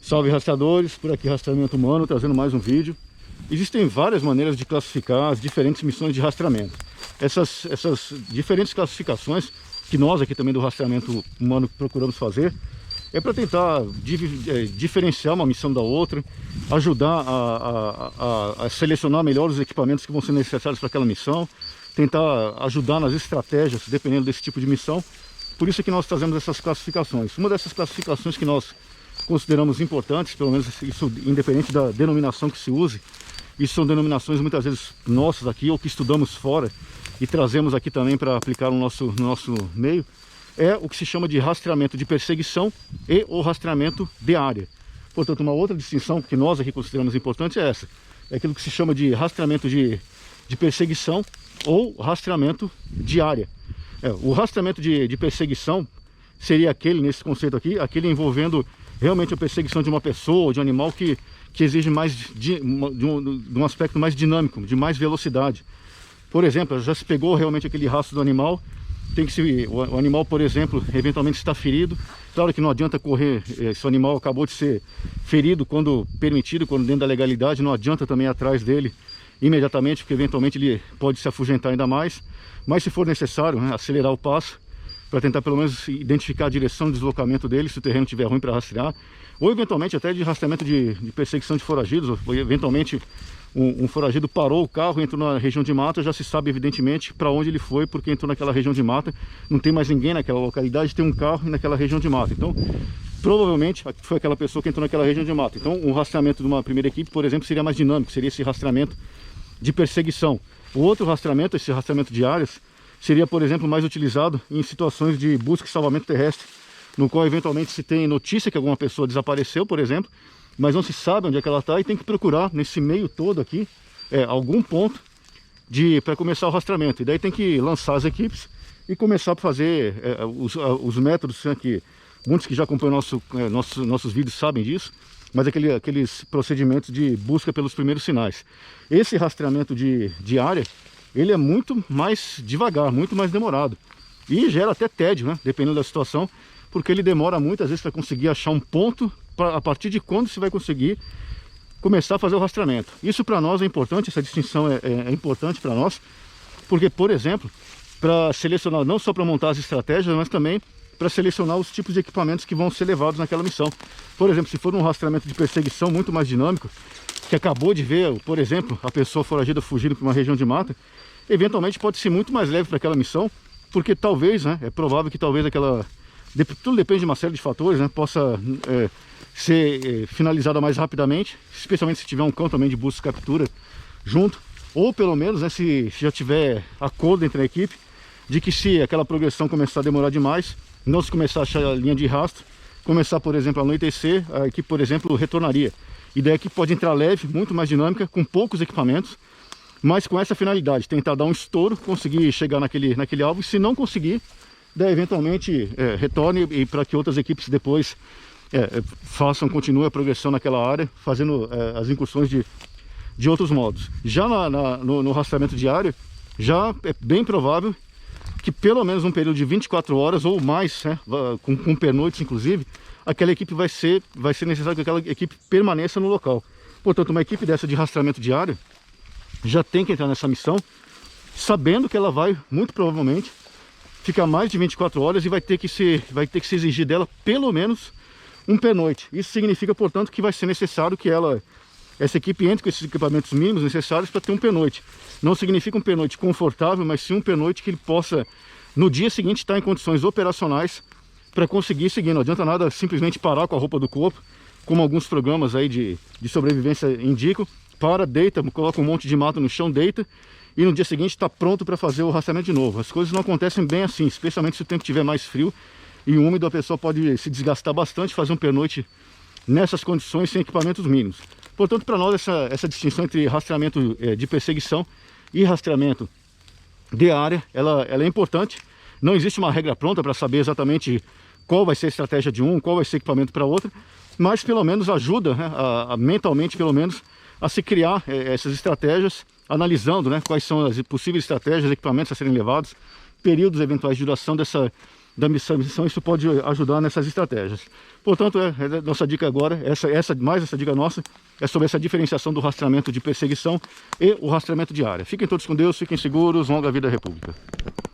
Salve rastreadores, por aqui Rastreamento Humano, trazendo mais um vídeo. Existem várias maneiras de classificar as diferentes missões de rastreamento. Essas diferentes classificações que nós aqui também do Rastreamento Humano procuramos fazer é para tentar diferenciar uma missão da outra, ajudar a selecionar melhor os equipamentos que vão ser necessários para aquela missão, tentar ajudar nas estratégias dependendo desse tipo de missão. Por isso que nós trazemos essas classificações. Uma dessas classificações que nós consideramos importantes, pelo menos isso independente da denominação que se use, isso são denominações muitas vezes nossas aqui ou que estudamos fora e trazemos aqui também para aplicar no nosso meio, é o que se chama de rastreamento de perseguição e o rastreamento de área. Portanto, uma outra distinção que nós aqui consideramos importante é essa, é aquilo que se chama de rastreamento de perseguição ou rastreamento de área. O rastreamento de perseguição seria aquele, nesse conceito aqui, aquele envolvendo realmente a perseguição de uma pessoa ou de um animal que exige mais de um aspecto mais dinâmico, de mais velocidade. Por exemplo, já se pegou realmente aquele rastro do animal, o animal, por exemplo, eventualmente está ferido. Claro que não adianta correr, se o animal acabou de ser ferido quando permitido, quando dentro da legalidade, não adianta também ir atrás dele imediatamente, porque eventualmente ele pode se afugentar ainda mais. Mas se for necessário, né, acelerar o passo, para tentar pelo menos identificar a direção de deslocamento dele, se o terreno estiver ruim para rastrear, ou eventualmente até de rastreamento de perseguição de foragidos, ou eventualmente um foragido parou o carro, entrou na região de mata, já se sabe evidentemente para onde ele foi, porque entrou naquela região de mata, não tem mais ninguém naquela localidade, tem um carro naquela região de mata, então provavelmente foi aquela pessoa que entrou naquela região de mata. Então o rastreamento de uma primeira equipe, por exemplo, seria mais dinâmico, seria esse rastreamento de perseguição. O outro rastreamento, esse rastreamento de áreas, seria, por exemplo, mais utilizado em situações de busca e salvamento terrestre, no qual eventualmente se tem notícia que alguma pessoa desapareceu, por exemplo, mas não se sabe onde é que ela está e tem que procurar nesse meio todo aqui algum ponto para começar o rastreamento. E daí tem que lançar as equipes e começar a fazer os métodos, né, que muitos que já acompanham nossos vídeos sabem disso, mas aqueles procedimentos de busca pelos primeiros sinais. Esse rastreamento de área, ele é muito mais devagar, muito mais demorado. E gera até tédio, né? Dependendo da situação, porque ele demora muitas vezes para conseguir achar um ponto a partir de quando se vai conseguir começar a fazer o rastreamento. Isso para nós é importante, essa distinção é importante para nós, porque, por exemplo, para selecionar, não só para montar as estratégias, mas também para selecionar os tipos de equipamentos que vão ser levados naquela missão. Por exemplo, se for um rastreamento de perseguição muito mais dinâmico, que acabou de ver, por exemplo, a pessoa foragida fugindo para uma região de mata, eventualmente pode ser muito mais leve para aquela missão, porque talvez, né, é provável que talvez tudo depende de uma série de fatores, né, possa ser finalizada mais rapidamente, especialmente se tiver um cão também de busca e captura junto, ou pelo menos, né, se já tiver acordo entre a equipe, de que se aquela progressão começar a demorar demais, não se começar a achar a linha de rastro, começar, por exemplo, a anoitecer, a equipe, por exemplo, retornaria. E daí a equipe pode entrar leve, muito mais dinâmica, com poucos equipamentos, mas com essa finalidade, tentar dar um estouro, conseguir chegar naquele alvo, e se não conseguir, daí eventualmente retorne e para que outras equipes depois continuem a progressão naquela área, fazendo as incursões de outros modos. Já no rastreamento de área, já é bem provável que pelo menos um período de 24 horas ou mais, né, com pernoites inclusive, aquela equipe vai ser necessário que aquela equipe permaneça no local. Portanto, uma equipe dessa de rastreamento de área já tem que entrar nessa missão sabendo que ela vai, muito provavelmente, ficar mais de 24 horas e vai ter que se exigir dela pelo menos um pernoite. Isso significa, portanto, que vai ser necessário que essa equipe entre com esses equipamentos mínimos necessários para ter um pernoite. Não significa um pernoite confortável, mas sim um pernoite que ele possa, no dia seguinte, estar em condições operacionais para conseguir seguir. Não adianta nada simplesmente parar com a roupa do corpo, como alguns programas aí de sobrevivência indicam. Deita, coloca um monte de mato no chão, deita, e no dia seguinte está pronto para fazer o rastreamento de novo. As coisas não acontecem bem assim, especialmente se o tempo estiver mais frio e úmido, a pessoa pode se desgastar bastante, fazer um pernoite nessas condições sem equipamentos mínimos. Portanto, para nós essa distinção entre rastreamento de perseguição e rastreamento de área, ela é importante. Não existe uma regra pronta para saber exatamente qual vai ser a estratégia de um, qual vai ser o equipamento para outra, mas pelo menos ajuda, né, mentalmente pelo menos, a se criar essas estratégias, analisando, né, quais são as possíveis estratégias, equipamentos a serem levados, períodos eventuais de duração da missão, isso pode ajudar nessas estratégias. Portanto, nossa dica agora, mais essa dica nossa, é sobre essa diferenciação do rastreamento de perseguição e o rastreamento de área. Fiquem todos com Deus, fiquem seguros, longa vida à República.